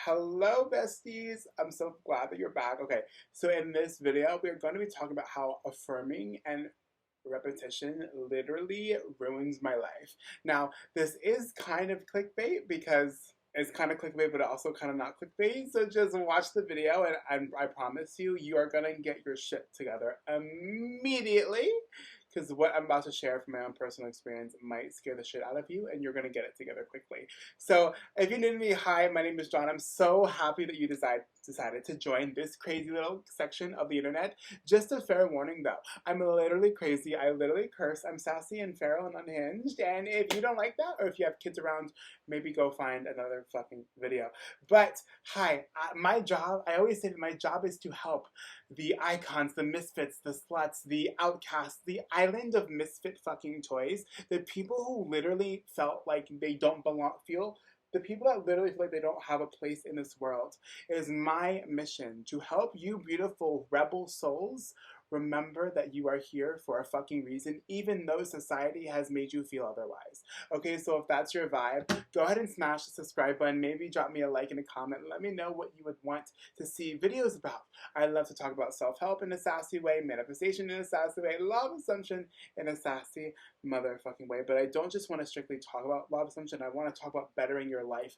Hello, besties. I'm so glad that you're back. Okay, so in this video, we're going to be talking about how affirming and repetition literally ruins my life. Now, this is kind of clickbait because it's kind of clickbait, but also kind of not clickbait. So just watch the video, and I promise you, you are going to get your shit together immediately. Because what I'm about to share from my own personal experience might scare the shit out of you, and you're going to get it together quickly. So, if you're new to me, hi, my name is John. I'm so happy that you decided to join this crazy little section of the internet. Just a fair warning though, I'm literally crazy. I literally curse. I'm sassy and feral and unhinged. And if you don't like that, or if you have kids around, maybe go find another fucking video. But hi, my job, I always say that my job is to help the icons, the misfits, the sluts, the outcasts, the island of misfit fucking toys, the people who literally felt like they don't belong, the people that literally feel like they don't have a place in this world. It is my mission to help you beautiful rebel souls remember that you are here for a fucking reason, even though society has made you feel otherwise. Okay, so if that's your vibe, go ahead and smash the subscribe button, maybe drop me a like and a comment, let me know what you would want to see videos about. I love to talk about self-help in a sassy way, manifestation in a sassy way, law of assumption in a sassy motherfucking way. But I don't just want to strictly talk about law of assumption, I want to talk about bettering your life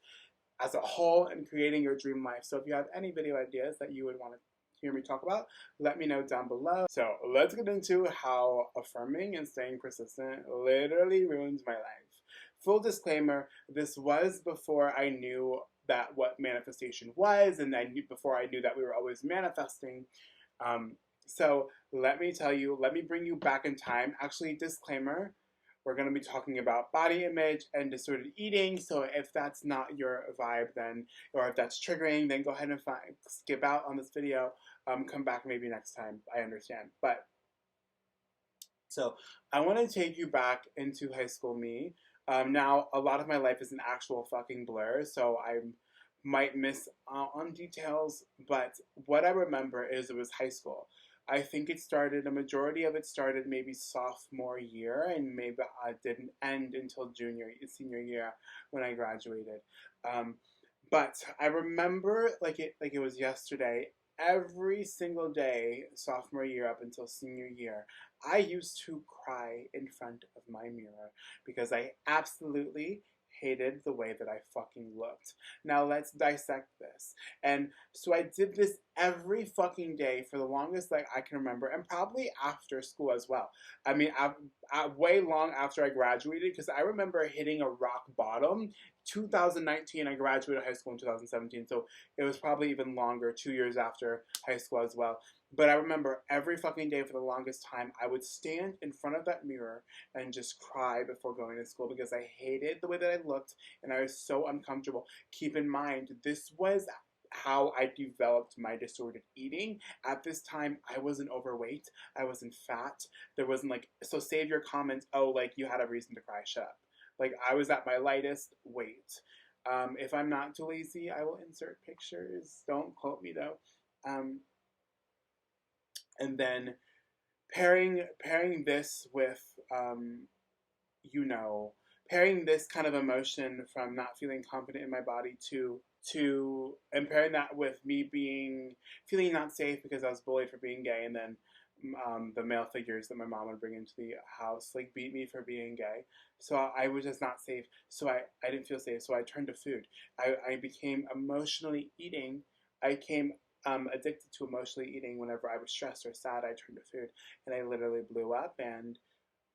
as a whole and creating your dream life. So if you have any video ideas that you would want to hear me talk about, let me know down below. So let's get into how affirming and staying persistent literally ruins my life. Full disclaimer, this was before I knew that what manifestation was, and before I knew that we were always manifesting. So let me tell you, let me bring you back in time. Actually, disclaimer, we're going to be talking about body image and disordered eating. So if that's not your vibe, then, or if that's triggering, then go ahead and skip out on this video. Come back maybe next time. I understand. But so I want to take you back into high school me. Now, a lot of my life is an actual fucking blur, so I might miss on details, but what I remember is it was high school. I think a majority of it started maybe sophomore year, and maybe I didn't end until senior year when I graduated. But I remember like it was yesterday. Every single day, sophomore year up until senior year, I used to cry in front of my mirror because I absolutely hated the way that I fucking looked. Now let's dissect this. And so I did this every fucking day for the longest like I can remember, and probably after school as well. I mean, way long after I graduated, because I remember hitting a rock bottom. 2019, I graduated high school in 2017, so it was probably even longer, 2 years after high school as well. But I remember every fucking day for the longest time, I would stand in front of that mirror and just cry before going to school because I hated the way that I looked and I was so uncomfortable. Keep in mind, this was how I developed my disordered eating. At this time, I wasn't overweight, I wasn't fat. There wasn't like, so save your comments, oh, like you had a reason to cry, shut up. Like I was at my lightest weight. If I'm not too lazy, I will insert pictures. Don't quote me though. And then pairing this with you know, pairing this kind of emotion from not feeling confident in my body and pairing that with me feeling not safe because I was bullied for being gay, and then the male figures that my mom would bring into the house like beat me for being gay. So I was just not safe. So I didn't feel safe. So I turned to food. I became emotionally eating. I came addicted to emotionally eating whenever I was stressed or sad. I turned to food, and I literally blew up. And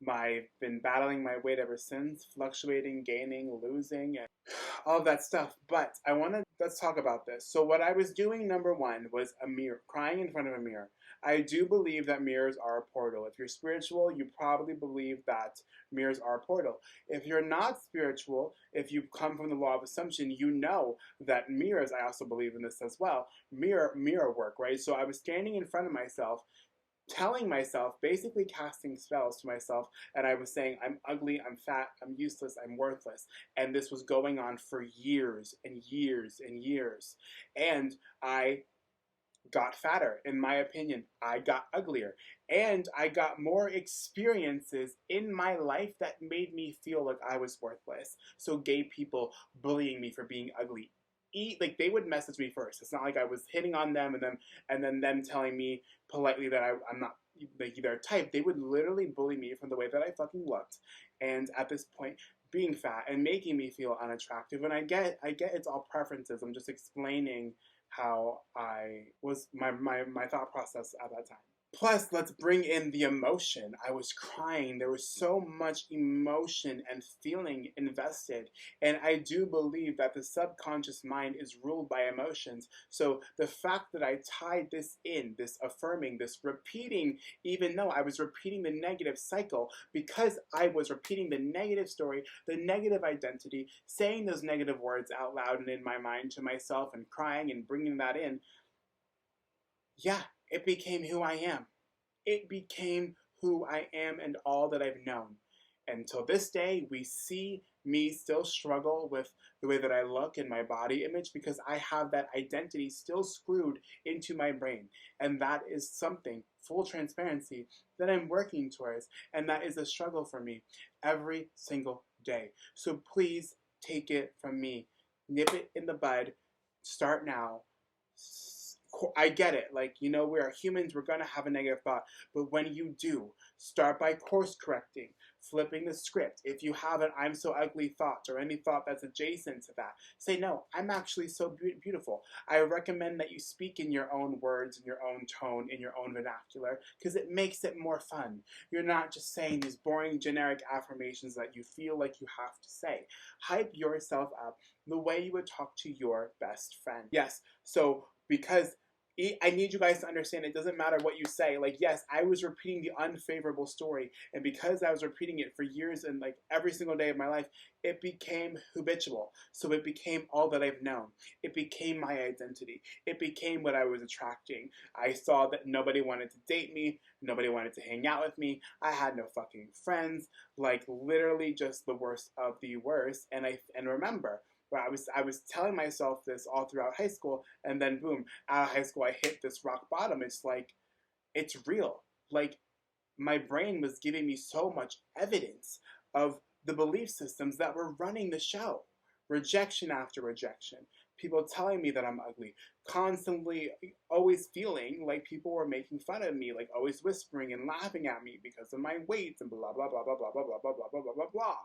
I've been battling my weight ever since, fluctuating, gaining, losing, and all of that stuff. But let's talk about this. So what I was doing, number one, was a mirror, crying in front of a mirror. I do believe that mirrors are a portal. If you're spiritual, you probably believe that mirrors are a portal. If you're not spiritual, if you come from the law of assumption, you know that mirrors, I also believe in this as well, mirror work, right? So I was standing in front of myself, telling myself, basically casting spells to myself, and I was saying, I'm ugly, I'm fat, I'm useless, I'm worthless. And this was going on for years and years and years. And I got fatter, in my opinion. I got uglier. And I got more experiences in my life that made me feel like I was worthless. So gay people bullying me for being ugly, like they would message me first. It's not like I was hitting on them and then them telling me politely that I'm not like their type. They would literally bully me from the way that I fucking looked, and at this point, being fat and making me feel unattractive. And I get it's all preferences. I'm just explaining how I was my thought process at that time. Plus, let's bring in the emotion. I was crying. There was so much emotion and feeling invested. And I do believe that the subconscious mind is ruled by emotions. So the fact that I tied this in, this affirming, this repeating, even though I was repeating the negative cycle, because I was repeating the negative story, the negative identity, saying those negative words out loud and in my mind to myself and crying and bringing that in, yeah, it became who I am. It became who I am and all that I've known. Until this day, we see me still struggle with the way that I look and my body image because I have that identity still screwed into my brain. And that is something, full transparency, that I'm working towards. And that is a struggle for me every single day. So please take it from me. Nip it in the bud. Start now. I get it. Like, you know, we are humans. We're going to have a negative thought. But when you do, start by course correcting, flipping the script. If you have an I'm so ugly thought or any thought that's adjacent to that, say, no, I'm actually so beautiful. I recommend that you speak in your own words, in your own tone, in your own vernacular, because it makes it more fun. You're not just saying these boring generic affirmations that you feel like you have to say. Hype yourself up the way you would talk to your best friend. Yes, so because I need you guys to understand it doesn't matter what you say. Like, yes, I was repeating the unfavorable story. And because I was repeating it for years and like every single day of my life, it became habitual. So it became all that I've known. It became my identity. It became what I was attracting. I saw that nobody wanted to date me. Nobody wanted to hang out with me. I had no fucking friends. Like, literally just the worst of the worst. And remember, where I was telling myself this all throughout high school, and then boom, out of high school I hit this rock bottom. It's like, it's real. Like, my brain was giving me so much evidence of the belief systems that were running the show. Rejection after rejection. People telling me that I'm ugly. Constantly always feeling like people were making fun of me, like always whispering and laughing at me because of my weight and blah blah blah blah blah blah blah blah blah blah blah blah blah.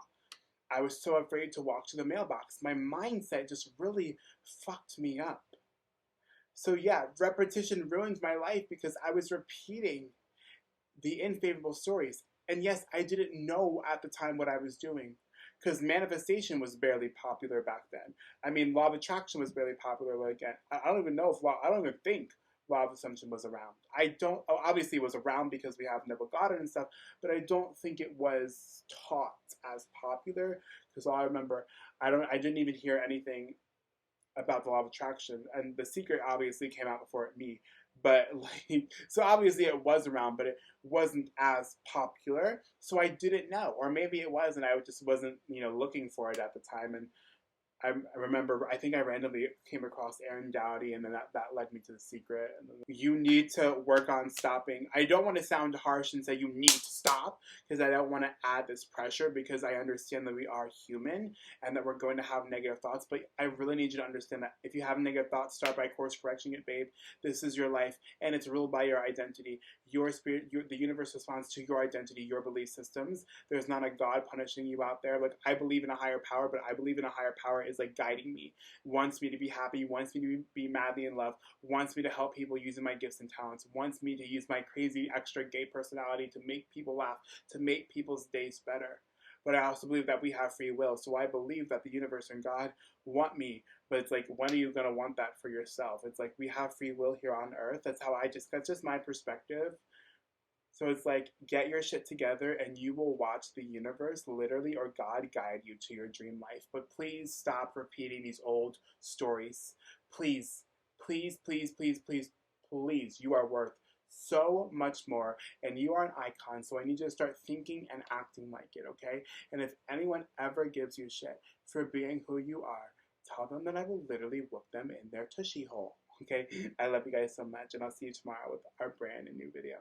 I was so afraid to walk to the mailbox. My mindset just really fucked me up. So yeah, repetition ruined my life because I was repeating the unfavorable stories. And yes, I didn't know at the time what I was doing because manifestation was barely popular back then. I mean, law of attraction was barely popular. Like, I don't even know if I don't even think law of assumption was around. I don't, obviously it was around because we have Neville Goddard and stuff, but I don't think it was taught as popular because all I remember, I didn't even hear anything about the law of attraction, and The Secret obviously came out before me, but like, so obviously it was around, but it wasn't as popular, so I didn't know, or maybe it was and I just wasn't, you know, looking for it at the time. And I remember, I think I randomly came across Aaron Dowdy, and then that led me to The Secret. And then, you need to work on stopping. I don't want to sound harsh and say you need to stop, because I don't want to add this pressure, because I understand that we are human and that we're going to have negative thoughts. But I really need you to understand that if you have negative thoughts, start by course correcting it, babe. This is your life, and it's ruled by your identity. Your spirit, the universe responds to your identity, your belief systems. There's not a God punishing you out there. Like, I believe in a higher power, but I believe in a higher power is like guiding me, wants me to be happy, wants me to be madly in love, wants me to help people using my gifts and talents, wants me to use my crazy extra gay personality to make people laugh, to make people's days better. But I also believe that we have free will. So I believe that the universe and God want me. But it's like, when are you going to want that for yourself? It's like, we have free will here on earth. That's just my perspective. So it's like, get your shit together and you will watch the universe literally, or God guide you to your dream life. But please stop repeating these old stories. Please, please, please, please, please, please. You are worth so much more, and you are an icon. So I need you to start thinking and acting like it, okay? And if anyone ever gives you shit for being who you are, tell them that I will literally whoop them in their tushy hole. Okay? I love you guys so much, and I'll see you tomorrow with our brand new video.